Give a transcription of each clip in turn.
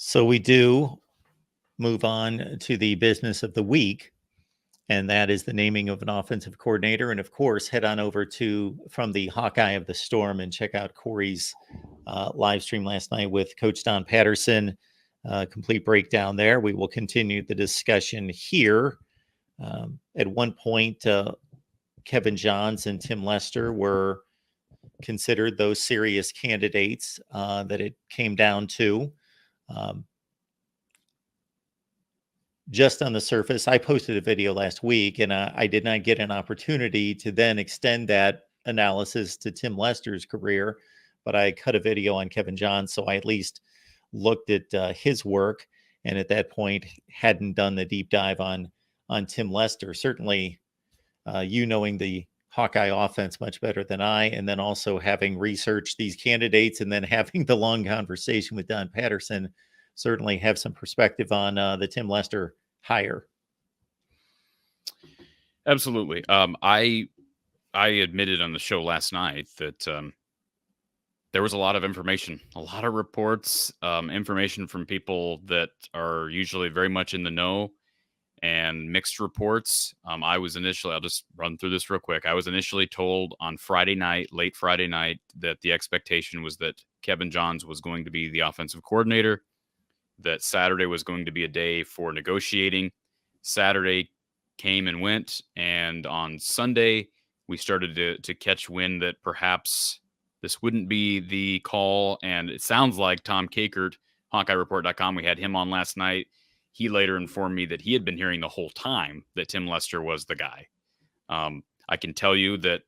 So we do move on to the business of the week, and that is the naming of an offensive coordinator. And of course, head on over to From the Hawkeye of the Storm and check out Corey's live stream last night with Coach Don Patterson. Complete breakdown there. We will continue the discussion here. At one point, Kevin Johns and Tim Lester were considered those serious candidates that it came down to. Just on the surface, I posted a video last week, and I did not get an opportunity to then extend that analysis to Tim Lester's career, but I cut a video on Kevin Johns, so I at least looked at his work, and at that point hadn't done the deep dive on Tim Lester. Certainly, you knowing the Hawkeye offense much better than I, and then also having researched these candidates and then having the long conversation with Don Patterson, certainly have some perspective on the Tim Lester hire. Absolutely. I admitted on the show last night that there was a lot of information, a lot of reports, information from people that are usually very much in the know, and mixed reports. I was initially, I'll just run through this real quick. I was initially told on Friday night, late Friday night, that the expectation was that Kevin Johns was going to be the offensive coordinator, that Saturday was going to be a day for negotiating. Saturday came and went, and on Sunday, we started to catch wind that perhaps this wouldn't be the call, and it sounds like Tom Kakert, HawkeyeReport.com, we had him on last night. He later informed me that he had been hearing the whole time that Tim Lester was the guy. I can tell you that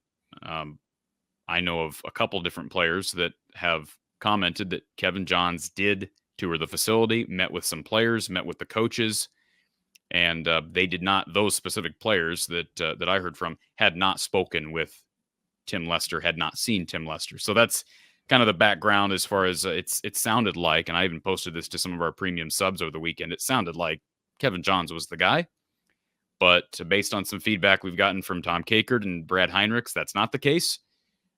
I know of a couple different players that have commented that Kevin Johns did tour the facility, met with some players, met with the coaches, and they did not, those specific players that I heard from had not spoken with Tim Lester, had not seen Tim Lester. So that's kind of the background as far as it sounded like, and I even posted this to some of our premium subs over the weekend, it sounded like Kevin Johns was the guy. But based on some feedback we've gotten from Tom Kakert and Brad Heinrichs, that's not the case.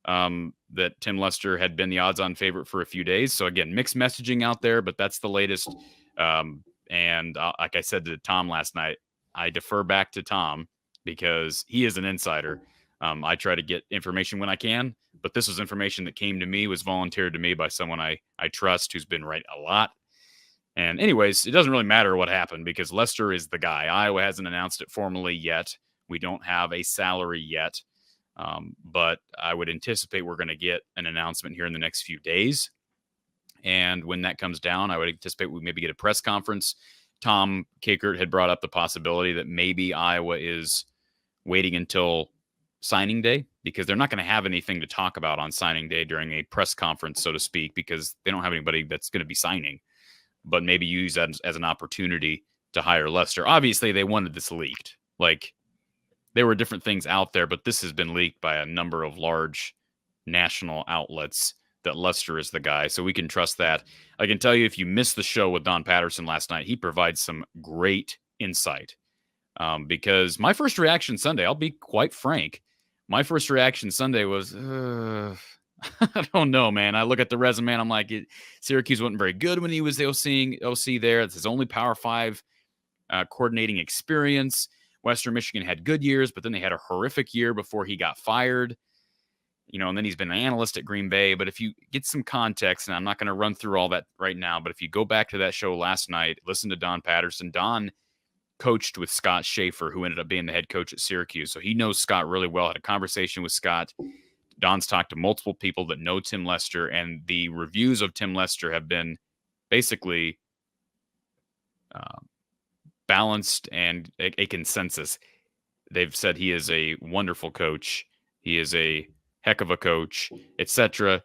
That Tim Lester had been the odds-on favorite for a few days. So again, mixed messaging out there, but that's the latest. And like I said to Tom last night, I defer back to Tom because he is an insider. I try to get information when I can, but this was information that came to me, was volunteered to me by someone I trust, who's been right a lot. And anyways, it doesn't really matter what happened because Lester is the guy. Iowa hasn't announced it formally yet. We don't have a salary yet. But I would anticipate we're going to get an announcement here in the next few days. And when that comes down, I would anticipate we maybe get a press conference. Tom Kakert had brought up the possibility that maybe Iowa is waiting until signing day because they're not going to have anything to talk about on signing day during a press conference, so to speak, because they don't have anybody that's going to be signing, but maybe use that as an opportunity to hire Lester. Obviously, they wanted this leaked. Like, there were different things out there, but this has been leaked by a number of large national outlets that Lester is the guy, so we can trust that. I can tell you, if you missed the show with Don Patterson last night, he provides some great insight. Because my first reaction Sunday, I'll be quite frank, my first reaction Sunday was, I don't know, man. I look at the resume and I'm like, Syracuse wasn't very good when he was the OC there. It's his only Power 5 coordinating experience. Western Michigan had good years, but then they had a horrific year before he got fired. And then he's been an analyst at Green Bay. But if you get some context, and I'm not going to run through all that right now, but if you go back to that show last night, listen to Don Patterson. Don coached with Scott Schaefer, who ended up being the head coach at Syracuse. So he knows Scott really well, had a conversation with Scott. Don's talked to multiple people that know Tim Lester, and the reviews of Tim Lester have been basically balanced and a consensus. They've said he is a wonderful coach. He is a heck of a coach, etc.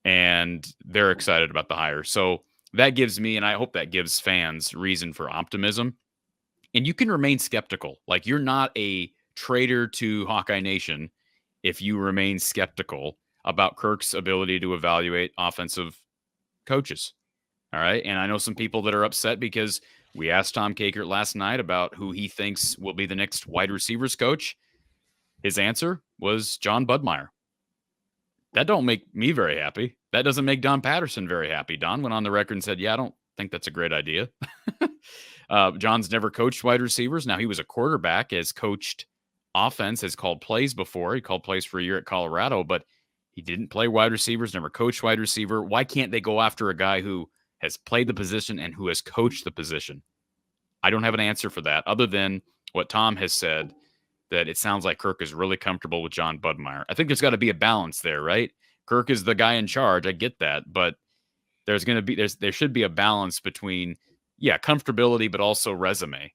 And they're excited about the hire. So that gives me, and I hope that gives fans, reason for optimism. And you can remain skeptical. Like, you're not a traitor to Hawkeye Nation if you remain skeptical about Kirk's ability to evaluate offensive coaches. All right. And I know some people that are upset because we asked Tom Kakert last night about who he thinks will be the next wide receivers coach. His answer was John Budmeyer. That don't make me very happy. That doesn't make Don Patterson very happy. Don went on the record and said, yeah, I don't think that's a great idea. John's never coached wide receivers. Now, he was a quarterback, has coached offense, has called plays before. He called plays for a year at Colorado, but he didn't play wide receivers, never coached wide receiver. Why can't they go after a guy who has played the position and who has coached the position? I don't have an answer for that other than what Tom has said, that it sounds like Kirk is really comfortable with John Budmeyer. I think there's got to be a balance there, right? Kirk is the guy in charge. I get that, but there should be a balance between, comfortability, but also resume.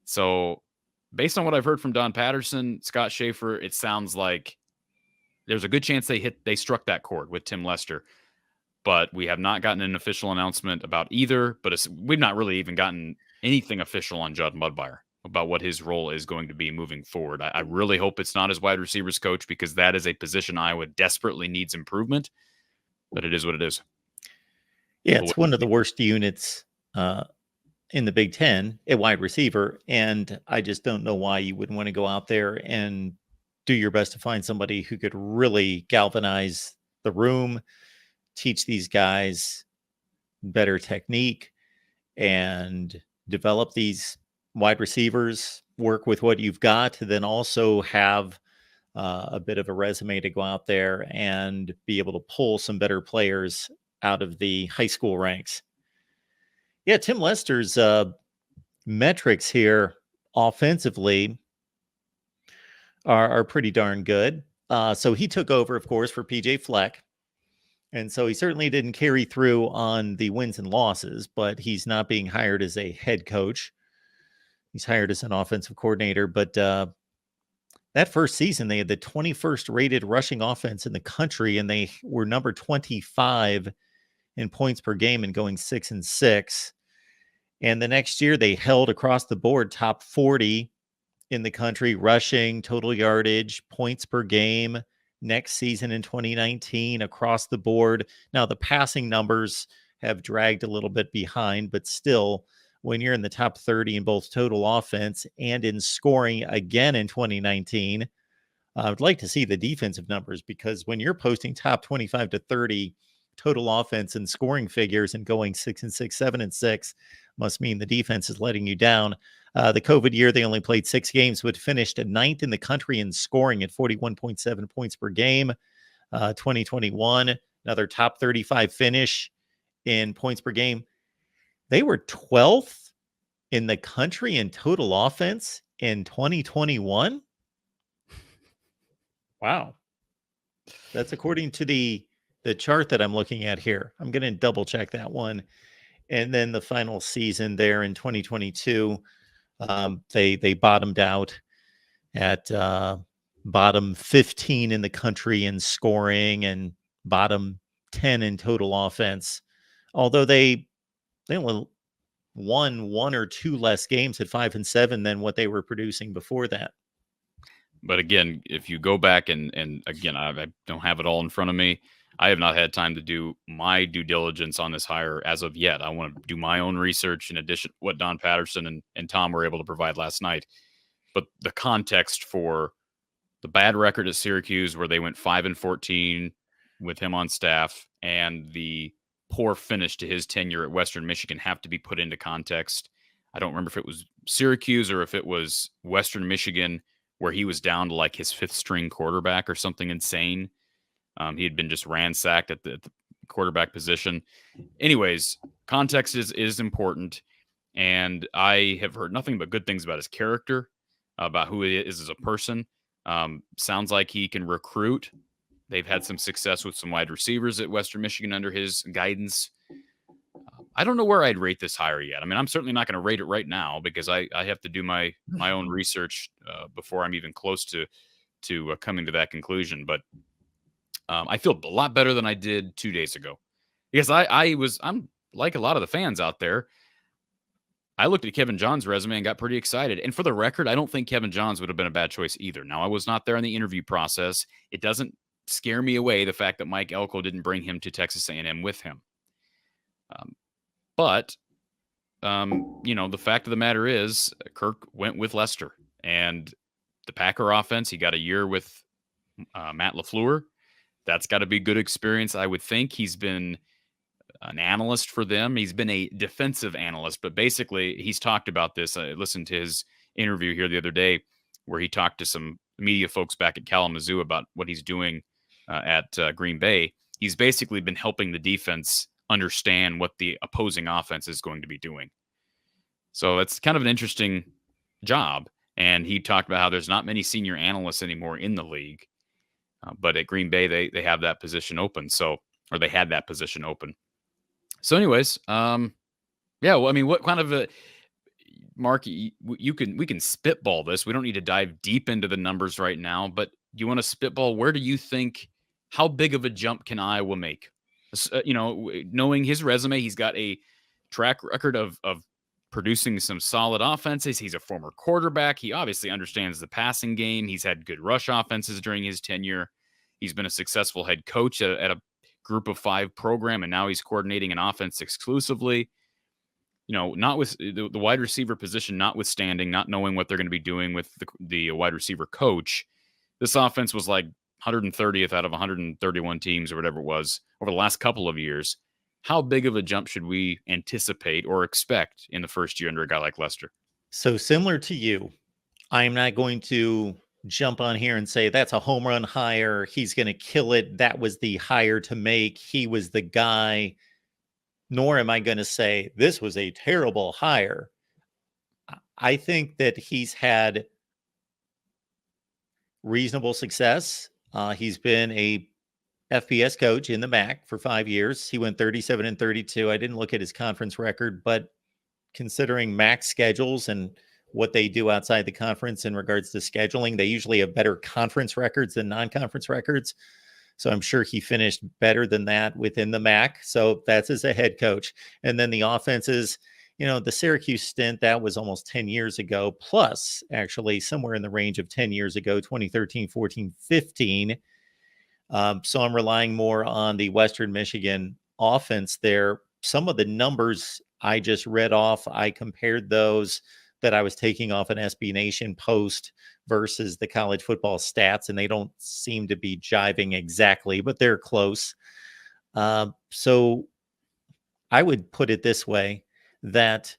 So based on what I've heard from Don Patterson, Scott Schaefer, it sounds like there's a good chance they struck that chord with Tim Lester. But we have not gotten an official announcement about either. But we've not really even gotten anything official on John Budmeyer about what his role is going to be moving forward. I really hope it's not as wide receivers coach, because that is a position Iowa desperately needs improvement. But it is what it is. Yeah, it's one of the worst units in the Big Ten at wide receiver. And I just don't know why you wouldn't want to go out there and do your best to find somebody who could really galvanize the room, teach these guys better technique, and develop these wide receivers, work with what you've got, then also have a bit of a resume to go out there and be able to pull some better players out of the high school ranks. Yeah, Tim Lester's metrics here offensively are pretty darn good. So he took over, of course, for PJ Fleck. And so he certainly didn't carry through on the wins and losses, but he's not being hired as a head coach. He's hired as an offensive coordinator. But that first season, they had the 21st rated rushing offense in the country, and they were number 25 in points per game and going 6-6. And the next year, they held across the board top 40 in the country, rushing, total yardage, points per game. Next season in 2019, across the board. Now, the passing numbers have dragged a little bit behind, but still, when you're in the top 30 in both total offense and in scoring again in 2019, I would like to see the defensive numbers, because when you're posting top 25 to 30 total offense and scoring figures and going 6-6, 7-6, must mean the defense is letting you down. The COVID year, they only played 6 games, but finished ninth in the country in scoring at 41.7 points per game. 2021, another top 35 finish in points per game. They were 12th in the country in total offense in 2021. Wow. That's according to the chart that I'm looking at here. I'm going to double check that one. And then the final season there in 2022, they bottomed out at bottom 15 in the country in scoring and bottom 10 in total offense. Although they only won 1 or 2 less games at 5-7 than what they were producing before that. But again, if you go back and again, I don't have it all in front of me. I have not had time to do my due diligence on this hire as of yet. I want to do my own research in addition to what Don Patterson and Tom were able to provide last night. But the context for the bad record at Syracuse, where they went 5-14 with him on staff, and the poor finish to his tenure at Western Michigan have to be put into context. I don't remember if it was Syracuse or if it was Western Michigan, where he was down to like his 5th string quarterback or something insane. He had been just ransacked at the quarterback position. Anyways, context is important. And I have heard nothing but good things about his character, about who he is as a person. Sounds like he can recruit. They've had some success with some wide receivers at Western Michigan under his guidance. I don't know where I'd rate this hire yet. I mean, I'm certainly not going to rate it right now, because I have to do my own research before I'm even close to coming to that conclusion. But I feel a lot better than I did 2 days ago, because I'm like a lot of the fans out there. I looked at Kevin John's resume and got pretty excited. And for the record, I don't think Kevin Johns would have been a bad choice either. Now, I was not there in the interview process. It doesn't scare me away, the fact that Mike Elko didn't bring him to Texas A&M with him. But the fact of the matter is, Kirk went with Lester, and the Packer offense, he got a year with Matt LaFleur. That's got to be good experience. I would think he's been an analyst for them. He's been a defensive analyst, but basically he's talked about this. I listened to his interview here the other day where he talked to some media folks back at Kalamazoo about what he's doing at Green Bay. He's basically been helping the defense understand what the opposing offense is going to be doing. So it's kind of an interesting job. And he talked about how there's not many senior analysts anymore in the league. But at Green Bay, they have that position open. Or they had that position open. So anyways, yeah, well, I mean, what kind of Mark, we can spitball this. We don't need to dive deep into the numbers right now, but you want to spitball, where do you think, how big of a jump can Iowa make? Knowing his resume, he's got a track record of producing some solid offenses. He's a former quarterback. He obviously understands the passing game. He's had good rush offenses during his tenure. He's been a successful head coach at a Group of 5 program, and now he's coordinating an offense exclusively. Not with the wide receiver position, notwithstanding, not knowing what they're going to be doing with the wide receiver coach, this offense was like 130th out of 131 teams or whatever it was over the last couple of years. How big of a jump should we anticipate or expect in the first year under a guy like Lester? So similar to you, I'm not going to jump on here and say that's a home run hire. He's going to kill it. That was the hire to make. He was the guy. Nor am I going to say this was a terrible hire. I think that he's had reasonable success. He's been a FBS coach in the MAC for 5 years. He went 37-32. I didn't look at his conference record, but considering MAC schedules and what they do outside the conference in regards to scheduling, they usually have better conference records than non-conference records. So I'm sure he finished better than that within the MAC. So that's as a head coach. And then the offenses, the Syracuse stint, that was almost 10 years ago, plus actually somewhere in the range of 10 years ago, 2013, 14, 15. So I'm relying more on the Western Michigan offense there. Some of the numbers I just read off, I compared those that I was taking off an SB Nation post versus the college football stats, and they don't seem to be jiving exactly, but they're close. So I would put it this way, that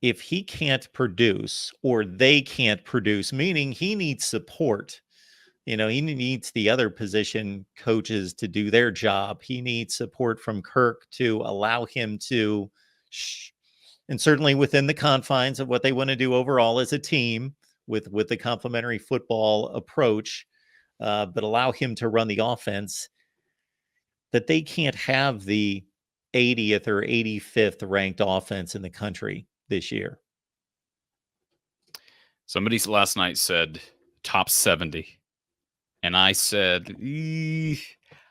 if he can't produce or they can't produce, meaning he needs support, he needs the other position coaches to do their job. He needs support from Kirk to allow him to, and certainly within the confines of what they want to do overall as a team with the complementary football approach, but allow him to run the offense, that they can't have the 80th or 85th ranked offense in the country this year. Somebody last night said top 70. And I said,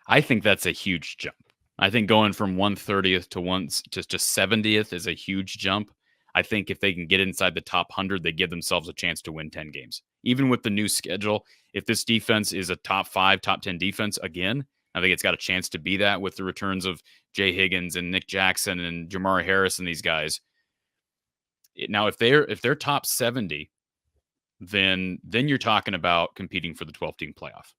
I think that's a huge jump. I think going from 130th to 70th is a huge jump. I think if they can get inside the top 100, they give themselves a chance to win 10 games. Even with the new schedule, if this defense is a top 5, top 10 defense again, I think it's got a chance to be that with the returns of Jay Higgins and Nick Jackson and Jamari Harris and these guys. Now, if they're top 70, then you're talking about competing for the 12-team playoff.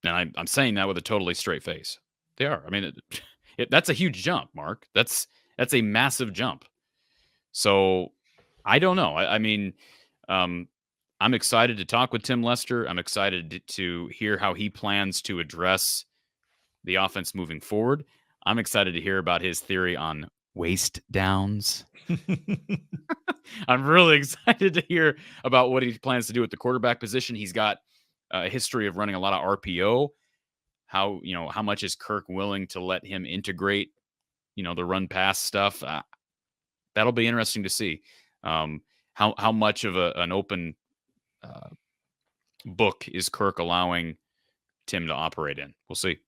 And I'm saying that with a totally straight face. They are. I mean, that's a huge jump, Mark. That's a massive jump. So I don't know. I mean, I'm excited to talk with Tim Lester. I'm excited to hear how he plans to address the offense moving forward. I'm excited to hear about his theory on waste downs. I'm really excited to hear about what he plans to do with the quarterback position. He's got a history of running a lot of RPO. How much is Kirk willing to let him integrate, the run pass stuff? That'll be interesting to see. How much of an open book is Kirk allowing Tim to operate in? We'll see.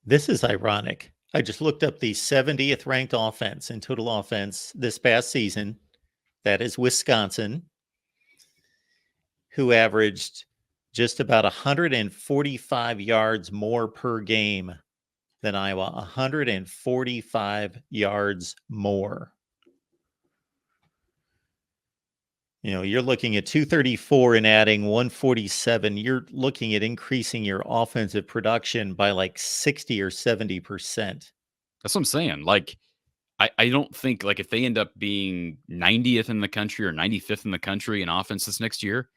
This is ironic. I just looked up the 70th ranked offense in total offense this past season. That is Wisconsin, who averaged just about 145 yards more per game than Iowa. 145 yards more. You're looking at 234 and adding 147. You're looking at increasing your offensive production by like 60 or 70%. That's what I'm saying. Like, I don't think, like, if they end up being 90th in the country or 95th in the country in offense this next year,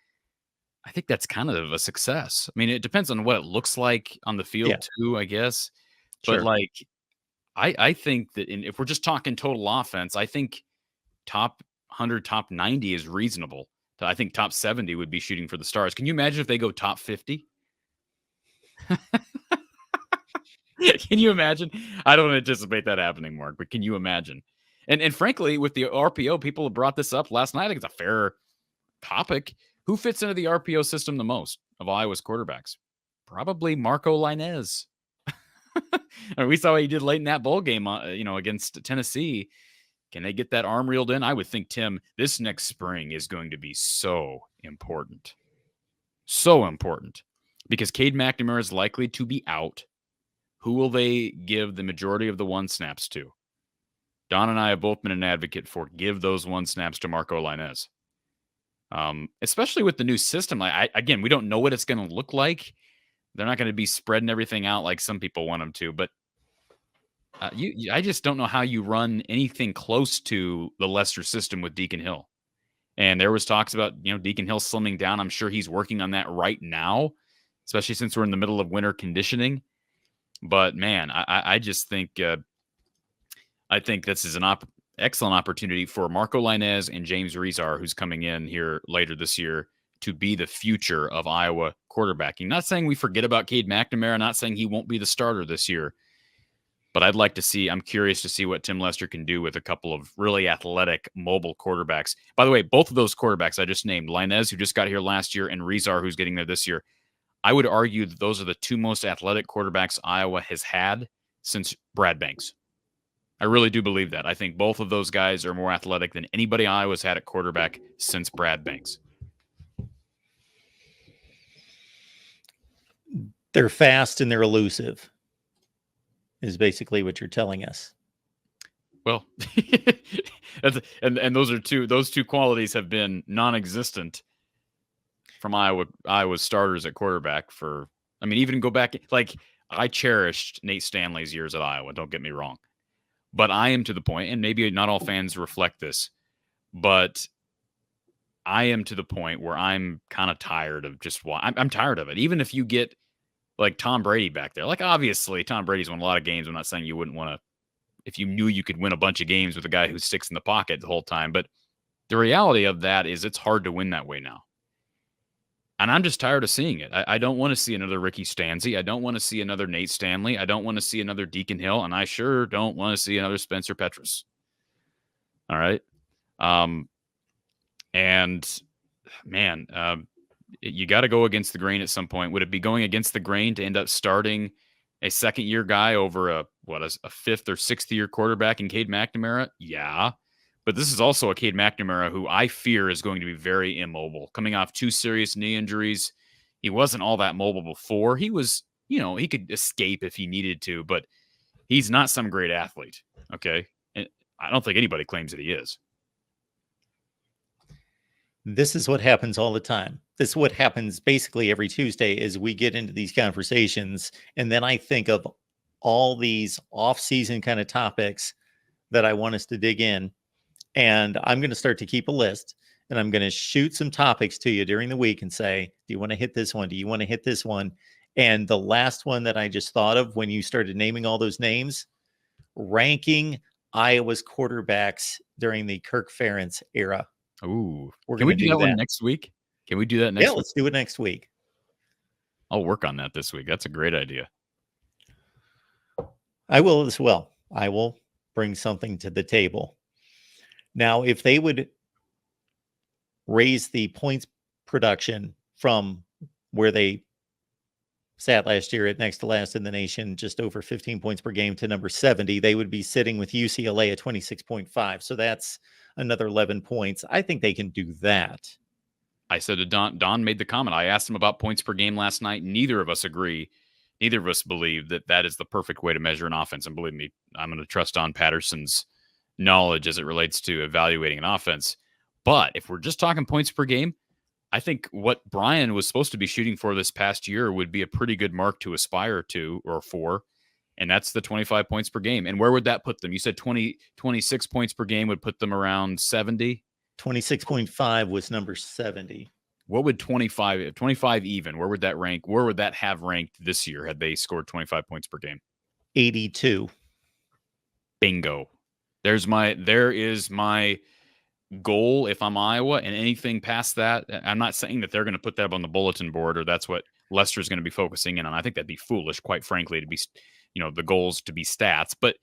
I think that's kind of a success. I mean, it depends on what it looks like on the Yeah, field too, I guess. But sure. like, I think that if we're just talking total offense, I think top 100, top 90 is reasonable. I think top 70 would be shooting for the stars. Can you imagine if they go top 50? Can you imagine? I don't anticipate that happening, Mark, but can you imagine? And frankly, with the RPO, people have brought this up last night. I think it's a fair topic. Who fits into the RPO system the most of Iowa's quarterbacks? Probably Marco Linez. We saw what he did late in that bowl game, against Tennessee. Can they get that arm reeled in? I would think, Tim, this next spring is going to be so important. So important. Because Cade McNamara is likely to be out. Who will they give the majority of the one snaps to? Don and I have both been an advocate for give those one snaps to Marco Linez. Especially with the new system. Again, we don't know what it's going to look like. They're not going to be spreading everything out like some people want them to, but I just don't know how you run anything close to the Lester system with Deacon Hill. And there was talks about, Deacon Hill slimming down. I'm sure he's working on that right now, especially since we're in the middle of winter conditioning. But man, I just think I think this is an excellent opportunity for Marco Linez and James Rezar, who's coming in here later this year, to be the future of Iowa quarterbacking. Not saying we forget about Cade McNamara, not saying he won't be the starter this year, but I'm curious to see what Tim Lester can do with a couple of really athletic, mobile quarterbacks. By the way, both of those quarterbacks I just named, Linez, who just got here last year, and Rezar, who's getting there this year, I would argue that those are the two most athletic quarterbacks Iowa has had since Brad Banks. I really do believe that. I think both of those guys are more athletic than anybody Iowa's had at quarterback since Brad Banks. They're fast and they're elusive, is basically what you're telling us. Well, and those two qualities have been non-existent from Iowa's starters at quarterback even go back, like, I cherished Nate Stanley's years at Iowa, don't get me wrong. But I am to the point, and maybe not all fans reflect this, but I am to the point where I'm kind of tired of I'm tired of it. Even if you get like Tom Brady back there, like, obviously Tom Brady's won a lot of games. I'm not saying you wouldn't want to, if you knew you could win a bunch of games with a guy who sticks in the pocket the whole time. But the reality of that is it's hard to win that way now. And I'm just tired of seeing it. I don't want to see another Ricky Stanzi. I don't want to see another Nate Stanley. I don't want to see another Deacon Hill. And I sure don't want to see another Spencer Petras. All right. And man, you got to go against the grain at some point. Would it be going against the grain to end up starting a second-year guy over a fifth or sixth-year quarterback in Cade McNamara? Yeah. But this is also a Cade McNamara who I fear is going to be very immobile, coming off 2 serious knee injuries. He wasn't all that mobile before. He was, he could escape if he needed to, but he's not some great athlete. Okay. And I don't think anybody claims that he is. This is what happens all the time. This is what happens basically every Tuesday is we get into these conversations. And then I think of all these off-season kind of topics that I want us to dig in. And I'm going to start to keep a list, and I'm going to shoot some topics to you during the week and say, do you want to hit this one? Do you want to hit this one? And the last one that I just thought of when you started naming all those names, ranking Iowa's quarterbacks during the Kirk Ferentz era. Ooh, Can we do that one next week? Can we do that next week? Yeah, let's do it next week. I'll work on that this week. That's a great idea. I will as well. I will bring something to the table. Now, if they would raise the points production from where they sat last year at next to last in the nation, just over 15 points per game, to number 70, they would be sitting with UCLA at 26.5. So that's another 11 points. I think they can do that. I said to Don made the comment. I asked him about points per game last night. Neither of us agree. Neither of us believe that is the perfect way to measure an offense. And believe me, I'm going to trust Don Patterson's knowledge as it relates to evaluating an offense. But if we're just talking points per game, I think what Brian was supposed to be shooting for this past year would be a pretty good mark to aspire to or for, and that's the 25 points per game. And where would that put them? You said 26 points per game would put them around 70. 26.5 was number 70. What would 25 even? Where would that rank? Where would that have ranked this year had they scored 25 points per game? 82. Bingo. There is my goal if I'm Iowa, and anything past that, I'm not saying that they're going to put that on the bulletin board or that's what Lester's going to be focusing in on. I think that'd be foolish, quite frankly, to be, the goals to be stats, but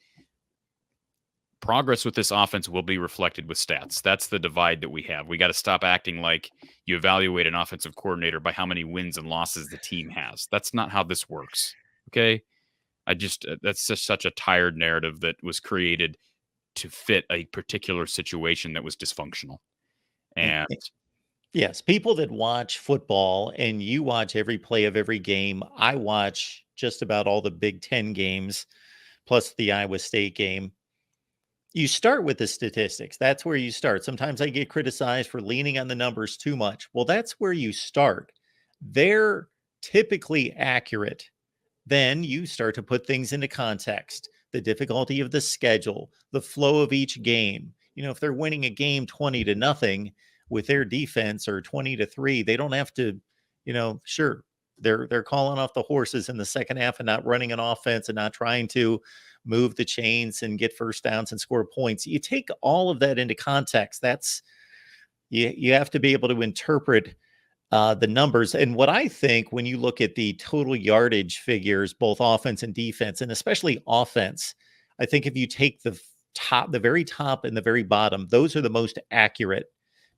progress with this offense will be reflected with stats. That's the divide that we have. We got to stop acting like you evaluate an offensive coordinator by how many wins and losses the team has. That's not how this works. Okay. That's just such a tired narrative that was created to fit a particular situation that was dysfunctional. And yes, people that watch football, and you watch every play of every game. I watch just about all the Big Ten games, plus the Iowa State game. You start with the statistics. That's where you start. Sometimes I get criticized for leaning on the numbers too much. Well, that's where you start. They're typically accurate. Then you start to put things into context, the difficulty of the schedule, the flow of each game. If they're winning a game 20-0 with their defense or 20-3, they don't have to, sure, they're calling off the horses in the second half and not running an offense and not trying to move the chains and get first downs and score points. You take all of that into context. That's you have to be able to interpret the numbers. And what I think when you look at the total yardage figures, both offense and defense, and especially offense, I think if you take the very top and the very bottom, those are the most accurate,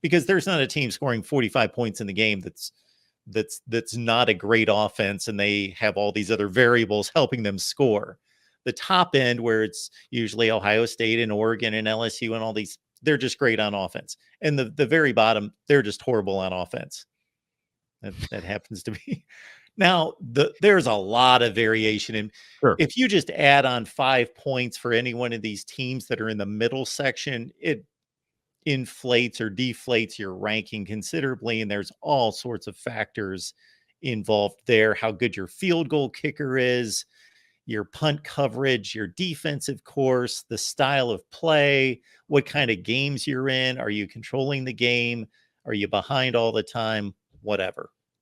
because there's not a team scoring 45 points in the game that's not a great offense, and they have all these other variables helping them score. The top end, where it's usually Ohio State and Oregon and LSU and all these, they're just great on offense. And the very bottom, they're just horrible on offense. That happens to be. Now, there's a lot of variation. And sure, if you just add on 5 points for any one of these teams that are in the middle section, it inflates or deflates your ranking considerably. And there's all sorts of factors involved there. How good your field goal kicker is, your punt coverage, your defensive course, the style of play, what kind of games you're in. Are you controlling the game? Are you behind all the time? Whatever.